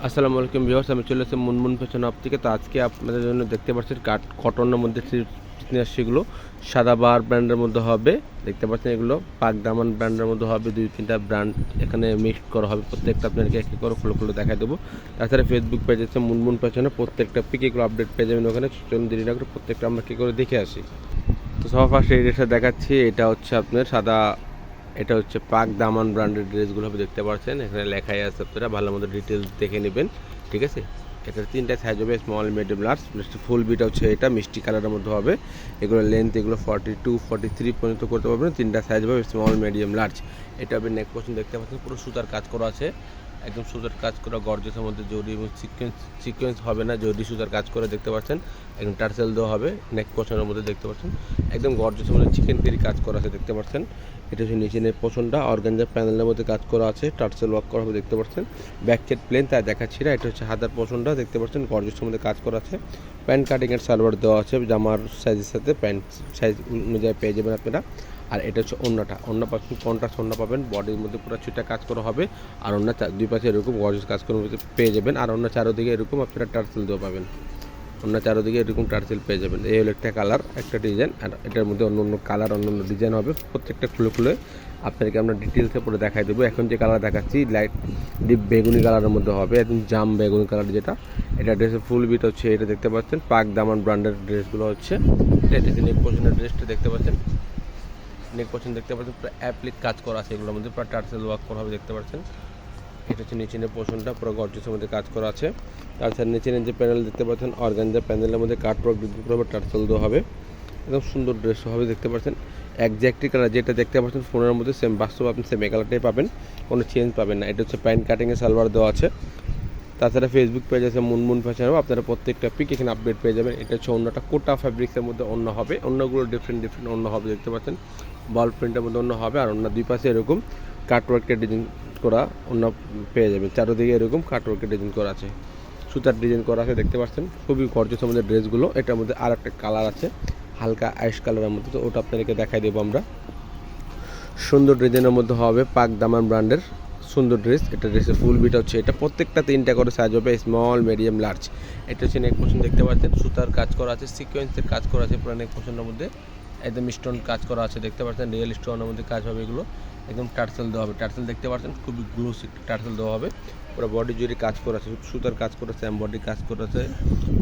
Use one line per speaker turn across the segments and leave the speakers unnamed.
আসসালামু আলাইকুম ভিউয়ার্স, আমি চলে এসেছি মুনমুন ফ্যাশন হাব থেকে। তো আজকে আপনাদের জন্য দেখতে পাচ্ছেন কটনের মধ্যে সেগুলো সাদাবাহার ব্র্যান্ডের মধ্যে হবে। দেখতে পাচ্ছেন এগুলো পাক দামান ব্র্যান্ডের মধ্যে হবে। 2-3টা ব্র্যান্ড এখানে মিক্সড করা হবে। প্রত্যেকটা আপনাদেরকে এক এক করে খুলে দেখাই দেবো। তাছাড়া ফেসবুক পেজ আছে মুনমুন ফ্যাশনে, প্রত্যেকটা পিক এগুলো আপডেট পেয়ে যাবেন ওখানে। চলুন দেরি না করে প্রত্যেকটা আমরা কী করে দেখে আসি। তো সবার ফার্স্ট এই ড্রেসটা দেখাচ্ছি। এটা হচ্ছে আপনার এটা হচ্ছে পাক দামান ব্র্যান্ডের ড্রেসগুলো হবে, দেখতে পাচ্ছেন এখানে লেখাই আছে, আপনারা ভালো মতো ডিটেলস দেখে নেবেন। ঠিক আছে, এটার 3টা সাইজ হবে, স্মল, মিডিয়াম, লার্জ। ফুল বিটা হচ্ছে এটা মিষ্টি কালারের মধ্যে হবে। এগুলো লেন্থ এগুলো 42-43 পর্যন্ত করতে পারবেন। 3টা সাইজ হবে, স্মল, মিডিয়াম, লার্জ। এটা হবে নেক পোর্শন, দেখতে পাচ্ছেন পুরো সুতার কাজ করা আছে, একদম সুতার কাজ করা গর্জেসের মধ্যে জরি এবং সিকোয়েন্স হবে না, জরি সুতার কাজ করে, দেখতে পাচ্ছেন একদম টার্সেল দেওয়া হবে নেক পোর্শনের মধ্যে, দেখতে পাচ্ছেন একদম গর্জেসের মধ্যে চিকেন কারি কাজ করা আছে, দেখতে পাচ্ছেন। এটা হচ্ছে নিচে নেক পোর্শনটা, অর্গানজা প্যানেলের মধ্যে কাজ করা আছে, টার্সেল ওয়ার্ক করা হবে, দেখতে পাচ্ছেন। ব্যাক সাইড প্লেন, তাই দেখাচ্ছি না। এটা হচ্ছে হাতার পোর্শনটা, দেখতে পাচ্ছেন গর্জেসের মধ্যে কাজ করা আছে। প্যান্ট কাটিংয়ের সালোয়ার দেওয়া আছে, জামার সাইজের সাথে প্যান্ট সাইজ অনুযায়ী পেয়ে যাবেন আপনারা। আর এটা হচ্ছে ওড়নাটা পাচ্ছেন, কন্ট্রাস্ট ওড়না পাবেন, বডির মধ্যে পুরো ছিটা কাজ করা হবে। আর ওড়না দুই পাশে এরকম গর্জিয়াস কাজ করে পেয়ে যাবেন। আর ওড়না চারোদিকে এরকম আপনারা টার্সেল দেওয়া পাবেন, ওড়না চারোদিকে এরকম টার্সেল পেয়ে যাবেন। এই হলো একটা কালার, একটা ডিজাইন। আর এটার মধ্যে অন্য অন্য কালার, অন্য অন্য ডিজাইন হবে। প্রত্যেকটা খুলে আপনাদেরকে আমরা ডিটেলসে পরে দেখাই দেবো। এখন যে কালার দেখাচ্ছি লাইট ডিপ বেগুনি কালারের মধ্যে হবে, একদম জাম বেগুনি কালার যেটা। এটা ড্রেসের ফুল বিট হচ্ছে এটা, দেখতে পাচ্ছেন পাক দামান ব্র্যান্ডের ড্রেসগুলো হচ্ছে। এটা নেক পোর্শনের ড্রেসটা দেখতে পাচ্ছেন, নেক পোর্শন দেখতে পাচ্ছেন পুরো অ্যাপ্লিক কাজ করা আছে, এগুলোর মধ্যে পুরো টার্সেল ওয়ার্ক করা হবে, দেখতে পাচ্ছেন। এটা হচ্ছে নিচের পোর্শনটা, পুরো গর্জিয়াসের মধ্যে কাজ করা আছে। তাছাড়া নিচের যে প্যানেল দেখতে পাচ্ছেন, অর্গানজা প্যানেলের মধ্যে কাটওয়ার্ক হবে, টার্সেল দেওয়া হবে, একদম সুন্দর ড্রেস হবে, দেখতে পাচ্ছেন। একজ্যাক্টলি কালার যেটা দেখতে পাচ্ছেন ফোনের মধ্যে সেম বাস্তব আপনি সেম কালারটাই পাবেন, কোনো চেঞ্জ পাবেন না। এটা হচ্ছে প্যান্ট কাটিংয়ে সালোয়ার দেওয়া আছে। তাছাড়া ফেসবুক পেজ আছে মুনমুন ফ্যাশন, আপনারা প্রত্যেকটা পিক এখানে আপডেট পেয়ে যাবেন। এটা হচ্ছে অন্যটা কোটা ফ্যাব্রিক্সের মধ্যে অন্য হবে, অন্যগুলো ডিফারেন্ট অন্য হবে, দেখতে পাচ্ছেন বল প্রিন্টের মধ্যে অন্য হবে। আর অন্য দুই পাশে এরকম কাটওয়ার্কের ডিজাইন করা অন্য পেয়ে যাবেন, চারোদিকে এরকম কাটওয়ার্কের ডিজাইন করা আছে, সুতার ডিজাইন করা আছে, দেখতে পাচ্ছেন খুবই গর্জিয়াস আমাদের ড্রেসগুলো। এটার মধ্যে আর একটা কালার আছে হালকা অ্যাশ কালারের মধ্যে, তো ওটা আপনাদেরকে দেখাই দেবো আমরা। সুন্দর ডিজাইনের মধ্যে হবে, পাক দামান ব্র্যান্ডের সুন্দর ড্রেস। এটা ড্রেসের ফুল বিট হচ্ছে এটা, প্রত্যেকটা 3টা করে সাইজ হবে, স্মল, মিডিয়াম, লার্জ। এটা হচ্ছে নেক পোর্শন, দেখতে পাচ্ছেন সুতার কাজ করা আছে, সিকোয়েন্সের কাজ করা আছে পুরো নেক পোর্শনের মধ্যে, একদম স্টোন কাজ করা আছে, দেখতে পাচ্ছেন রিয়েল স্টোনের মধ্যে কাজ হবে এগুলো। একদম টার্সেল দেওয়া হবে, টার্সেল দেখতে পাচ্ছেন খুবই গ্লোসি টার্সেল দেওয়া হবে। পুরো বডি জুড়ে কাজ করা আছে, সুতার কাজ করা আছে, এমবডি কাজ করা আছে,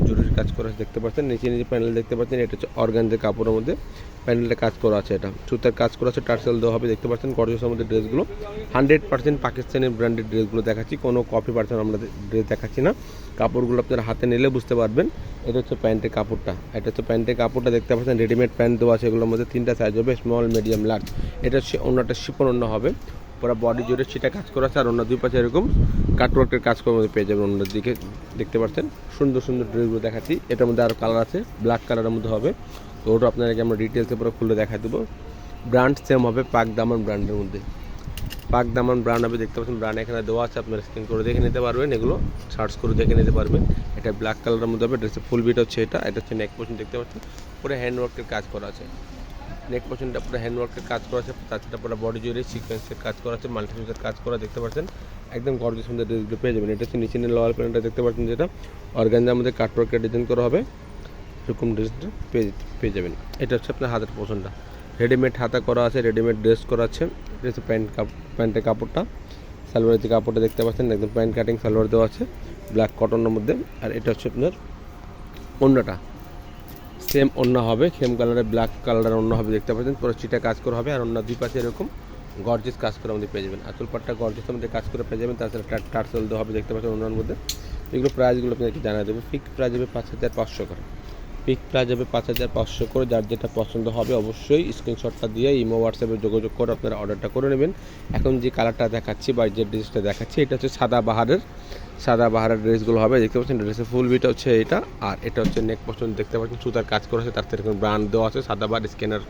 জরির কাজ করা আছে, দেখতে পাচ্ছেন। নিচে প্যানেল দেখতে পাচ্ছেন, এটা হচ্ছে অর্গানজা কাপড়ের মধ্যে প্যানেলটা কাজ করা আছে, এটা সুতার কাজ করা আছে, টার্সেল দেওয়া হবে, দেখতে পাচ্ছেন গর্জিয়াসের মধ্যে ড্রেসগুলো। 100% পাকিস্তানি ব্র্যান্ডেড ড্রেসগুলো দেখাচ্ছি, কোনো কপি পার্সেন্ট আমরা ড্রেস দেখাচ্ছি না। কাপড়গুলো আপনারা হাতে নিলে বুঝতে পারবেন। এটা হচ্ছে প্যান্টের কাপড়টা, এটা হচ্ছে প্যান্টের কাপড়টা, দেখতে পাচ্ছেন রেডিমেড প্যান্ট দেওয়া আছে, এগুলোর মধ্যে 3টা সাইজ হবে, স্মল, মিডিয়াম, লার্জ। এটা হচ্ছে অন্যটা শিপন অন্য হবে, পুরো বডি জুড়ে সেটা কাজ করা আছে। আর অন্য দুই পাশে এরকম কাটওয়ার্কের কাজ করার মধ্যে পেয়ে যাবেন। অন্য দিকে দেখতে পাচ্ছেন সুন্দর সুন্দর ড্রেসগুলো দেখাচ্ছি। এটার মধ্যে আরও কালার আছে, ব্ল্যাক কালারের মধ্যে হবে, তো ওটা আপনাদেরকে আমরা ডিটেলসে পুরো খুলে দেখা দেবো। ব্র্যান্ড সেম হবে, পাক দামান ব্র্যান্ডের মধ্যে পাক দামান ব্র্যান্ড হবে, দেখতে পাচ্ছেন ব্র্যান্ড এখানে দেওয়া আছে, আপনারা স্ক্যান করে দেখে নিতে পারবেন, এগুলো সার্চ করে দেখে নিতে পারবেন। এটা ব্ল্যাক কালারের মধ্যে হবে, ড্রেসের ফুল বিট হচ্ছে এটা। এটা হচ্ছে নেক পোর্শন, দেখতে পাচ্ছেন পুরো হ্যান্ডওয়ার্কের কাজ করা আছে, নেক পোর্শনটা পুরো হ্যান্ডওয়ার্কের কাজ করা আছে, তাছাড়া পুরো বডি জুড়ে সিকোয়েন্সের কাজ করা আছে, মাল্টিফিউজের কাজ করা, দেখতে পাচ্ছেন একদম গর্জিয়াস সুন্দর ড্রেসগুলো পেয়ে যাবেন। এটা হচ্ছে নিচে লোয়ার প্যান্টটা, দেখতে পাচ্ছেন যেটা অর্গানজার মধ্যে কাটওয়ার্কের ডিজাইন করা হবে, এরকম ড্রেসটা পেয়ে যাবেন। এটা হচ্ছে আপনার হাতের পোর্শনটা, রেডিমেড হাতা করা আছে, রেডিমেড ড্রেস করা আছে। এটা হচ্ছে প্যান্টের কাপড়টা, সালোয়ারের যে কাপড়টা দেখতে পাচ্ছেন একদম প্যান্ট কাটিং সালোয়ার দেওয়া আছে ব্ল্যাক কটনের মধ্যে। আর এটা হচ্ছে আপনার ওড়নাটা, সেম ওড়না হবে, সেম কালারের ব্ল্যাক কালারের ওড়না হবে, দেখতে পাচ্ছেন পুরো চিটা কাজ করা হবে। আর ওড়না দুই পাশে এরকম গর্জিয়াস কাজ করে আমাদের পেয়ে যাবেন, আঁচল পাটটা গর্জিয়াসের মধ্যে কাজ করে পেয়ে যাবেন। তাছাড়া টার্সেল দেওয়া হবে, দেখতে পাচ্ছেন ওড়নার মধ্যে। এগুলো প্রাইসগুলো আপনাদেরকে জানিয়ে দেবো। ফিক্সড প্রাইস হবে 5,500 করে, পিক প্রাইস হবে 5,500 করে। যার যেটা পছন্দ হবে অবশ্যই স্ক্রিনশটটা দিয়ে ইমো হোয়াটসঅ্যাপে যোগাযোগ করে আপনারা অর্ডারটা করে নেবেন। এখন যে কালারটা দেখাচ্ছি বা যে ড্রেসটা দেখাচ্ছি এটা হচ্ছে সাদা বাহারের ড্রেসগুলো হবে, দেখতে পাচ্ছেন ড্রেসের ফুল বিটা হচ্ছে এটা। আর এটা হচ্ছে নেক পোর্শন, দেখতে পাচ্ছেন সুতার কাজ করা আছে, তার থেকে ব্র্যান্ড দেওয়া আছে সাদাবাহার, স্ক্যানার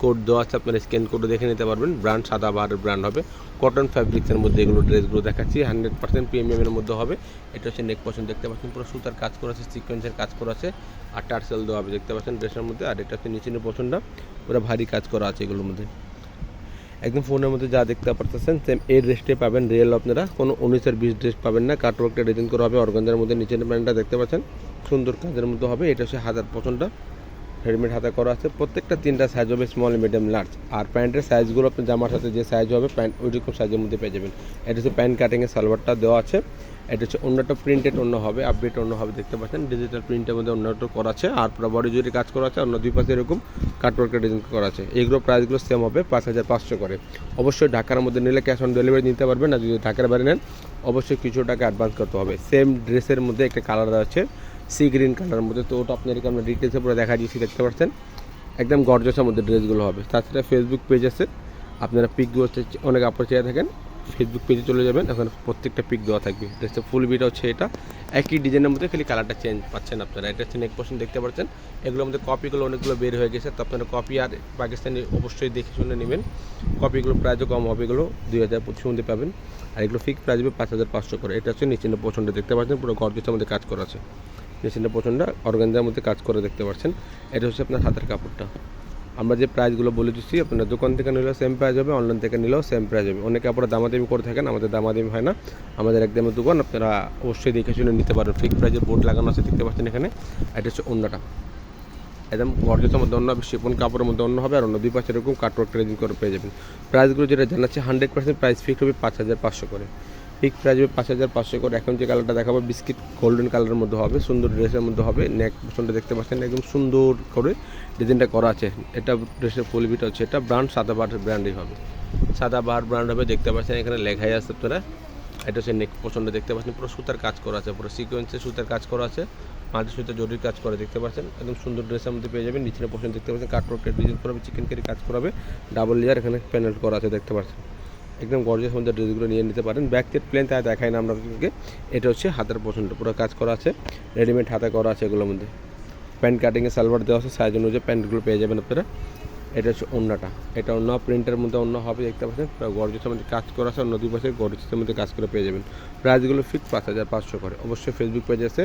কোড দেওয়া আছে, আপনারা স্ক্যান করে দেখে নিতে পারবেন। ব্র্যান্ড সাদাবাহারের ব্র্যান্ড হবে, কটন ফ্যাব্রিক্সের মধ্যে এগুলো ড্রেসগুলো দেখাচ্ছি, 100% প্রিমিয়ামের মধ্যে হবে। এটা হচ্ছে নেক পোর্শন, দেখতে পাচ্ছেন পুরো সুতার কাজ করা আছে, সিকোয়েন্সের কাজ করা আছে, আর টার্সেল দেওয়া হবে, দেখতে পাচ্ছেন ড্রেসের মধ্যে। আর এটা হচ্ছে নিচের পোর্শনটা পুরো ভারী কাজ করা আছে এগুলোর মধ্যে। একদম ফোনের মধ্যে যা দেখতে পারতেছেন সেম এই ড্রেসটাই পাবেন রিয়েল। আপনারা কোনো 19-20 ড্রেস পাবেন না। কাটওয়ার্কটা ডিজাইন করা হবে অর্গানজার মধ্যে। নিচের প্যান্টটা দেখতে পাচ্ছেন সুন্দর কাজের মধ্যে হবে। এটা হচ্ছে হাতার পছনটা রেডিমেড হাতা করা আছে। প্রত্যেকটা 3টা সাইজ হবে স্মল, মিডিয়াম, লার্জ। আর প্যান্টের সাইজগুলো আপনি জামার সাথে যে সাইজ হবে প্যান্ট ওইরকম সাইজের মধ্যে পেয়ে যাবেন। এটা হচ্ছে প্যান্ট কাটিংয়ের সালোয়ারটা দেওয়া আছে। এটা হচ্ছে অন্যটা প্রিন্টেড অন্য হবে, আপডেট অন্য হবে। দেখতে পাচ্ছেন ডিজিটাল প্রিন্টের মধ্যে অন্যটা করা আছে। আর পুরো বডি জুড়ে কাজ করা আছে। অন্য দুই পাশে এরকম কাটওয়ার্কের ডিজাইন করা আছে। এইগুলো প্রাইসগুলো সেম হবে 5500 করে। অবশ্যই ঢাকার মধ্যে নিলে ক্যাশ অন ডেলিভারি নিতে পারবেন। আর যদি ঢাকার বাইরে নেন অবশ্যই কিছু টাকা অ্যাডভান্স করতে হবে। সেম ড্রেসের মধ্যে একটা কালার আছে সি গ্রিন কালারের মধ্যে, তো ওটা আপনাদেরকে আমরা ডিটেলসে পুরো দেখা দিয়েছি। দেখতে পাচ্ছেন একদম গর্জাসের মধ্যে ড্রেসগুলো হবে। তাছাড়া ফেসবুক পেজ আছে, আপনারা পিকগুলো অনেক আপলোড চেয়ে থাকেন, ফেসবুক পেজে চলে যাবেন, ওখানে প্রত্যেকটা পিক দেওয়া থাকবে। ড্রেসটা ফুল ভিডিও হচ্ছে এটা একই ডিজাইনের মধ্যে, খালি কালারটা চেঞ্জ পাচ্ছেন আপনারা। এটা হচ্ছে নেক পোর্শন দেখতে পাচ্ছেন। এগুলোর মধ্যে কপিগুলো অনেকগুলো বের হয়ে গেছে, তো আপনারা কপি আর পাকিস্তানি অবশ্যই দেখে শুনে নেবেন। কপিগুলো প্রাইসও কম হবে, এগুলো 2025 মধ্যে পাবেন। আর এগুলো ফিক্স প্রাইস হবে 5500 করে। এটা হচ্ছে নিচের পোর্শনটা দেখতে পাচ্ছেন পুরো গর্জাসের মধ্যে কাজ করা আছে। নিচের পোর্শনটা অর্গানজার মধ্যে কাজ করে দেখতে পাচ্ছেন। এটা হচ্ছে আপনার হাতের কাপড়টা। আমরা যে প্রাইসগুলো বলে দিচ্ছি আপনার দোকান থেকে নিলেও সেম প্রাইস হবে, অনলাইন থেকে নিলেও সেম প্রাইস হবে। অনেকে আপনারা দামাদামি করে থাকেন, আমাদের দামাদামি হয় না, আমাদের একদমই দোকান। আপনারা অবশ্যই দেখে শুনে নিতে পারেন। ফিক্স প্রাইসের বোর্ড লাগানো আছে দেখতে পাচ্ছেন এখানে। এটা হচ্ছে অন্যটা একদম গর্জেসের মধ্যে অন্য হবে, শিফন কাপড়ের মধ্যে অন্য হবে। আর অন্য দুই পাশে এরকম কাটওয়ার্ক ট্রেডিং করে পেয়ে যাবেন। প্রাইসগুলো যেটা জানাচ্ছি 100% প্রাইস ফিক্স হবে 5500 করে। ফিক্স প্রাইস হবে 5500 করে। এখন যে কালারটা দেখাবো বিস্কিট গোল্ডেন কালারের মধ্যে হবে, সুন্দর ড্রেসের মধ্যে হবে। নেক পোর্শনটা দেখতে পাচ্ছেন একদম সুন্দর করে ডিজাইনটা করা আছে। এটা ড্রেসের ফুল ভিট হচ্ছে, এটা ব্র্যান্ড সাদাবাহার ব্র্যান্ডই হবে, সাদাবাহার ব্র্যান্ড হবে। দেখতে পাচ্ছেন এখানে লেখাই আছে আপনারা। এটা হচ্ছে নেক পোর্শনটা দেখতে পাচ্ছেন পুরো সুতার কাজ করা আছে, পুরো সিকোয়েন্সে সুতার কাজ করা আছে, মাঝে সুতো জরির কাজ করে দেখতে পাচ্ছেন। একদম সুন্দর ড্রেসের মধ্যে পেয়ে যাবেন। নিচের পোর্শন দেখতে পাচ্ছেন কাটওয়ার্কের ডিজাইন করা হবে, চিকেন কারি কাজ করা হবে, ডাবল লেয়ার এখানে প্যানেল করা আছে দেখতে পাচ্ছেন। একদম গর্জিয়াস মধ্যে ড্রেসগুলো নিয়ে নিতে পারেন। ব্যাক সাইড প্লেন তাই দেখাই না আমরা আপনাদেরকে। এটা হচ্ছে হাতের পোর্শনটা পুরো কাজ করা আছে, রেডিমেড হাতে করা আছে। এগুলোর মধ্যে প্যান্ট কাটিংয়ে সালোয়ার দেওয়া আছে, সাইজ অনুযায়ী প্যান্টগুলো পেয়ে যাবেন আপনারা। এটা হচ্ছে অন্যটা, এটা অন্য প্রিন্টের মধ্যে অন্য হবে দেখতে পাচ্ছেন। গর্জিয়াসের মধ্যে কাজ করা আছে, অন্য দুই পাশে গর্জিয়াসের মধ্যে কাজ করে পেয়ে যাবেন। প্রাইসগুলো ফিক্স 5500 করে। অবশ্যই ফেসবুক পেজ আছে,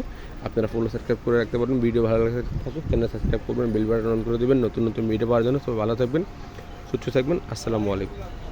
আপনারা ফলো সাবস্ক্রাইব করে রাখতে পারেন। ভিডিও ভালো লাগে থাকে চ্যানেল সাবস্ক্রাইব করবেন, বেল বাটন অন করে দেবেন নতুন নতুন ভিডিও পাওয়ার জন্য। সবাই ভালো থাকবেন, সুস্থ থাকবেন। আসসালামু আলাইকুম।